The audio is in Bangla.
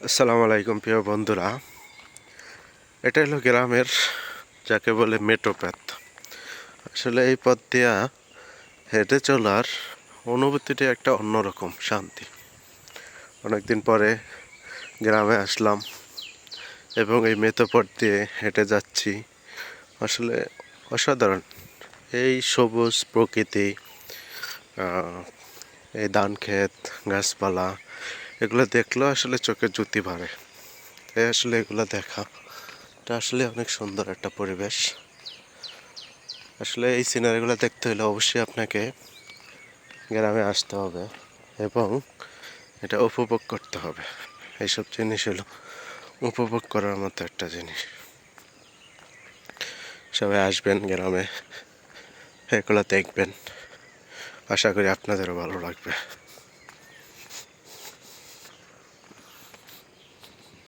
আসসালামু আলাইকুম প্রিয় বন্ধুরা। এটা হলো গ্রামের যাকে বলে মেঠোপথ। আসলে এই পথ দিয়া হেঁটে চলার অনুভূতিটা একটা অন্যরকম শান্তি। অনেকদিন পরে গ্রামে আসলাম এবং এই মেঠো পথ দিয়ে হেঁটে যাচ্ছি। আসলে অসাধারণ এই সবুজ প্রকৃতি, এই ধান ক্ষেত, গাছপালা, এগুলো দেখলেও আসলে চোখে জুতি ভরে। তাই আসলে এগুলো দেখা এটা আসলে অনেক সুন্দর একটা পরিবেশ। আসলে এই সিনারিগুলো দেখতে হলে অবশ্যই আপনাকে গ্রামে আসতে হবে এবং এটা উপভোগ করতে হবে। এইসব জিনিস হলো উপভোগ করার মতো একটা জিনিস। সবাই আসবেন গ্রামে, এগুলো দেখবেন, আশা করি আপনাদেরও ভালো লাগবে।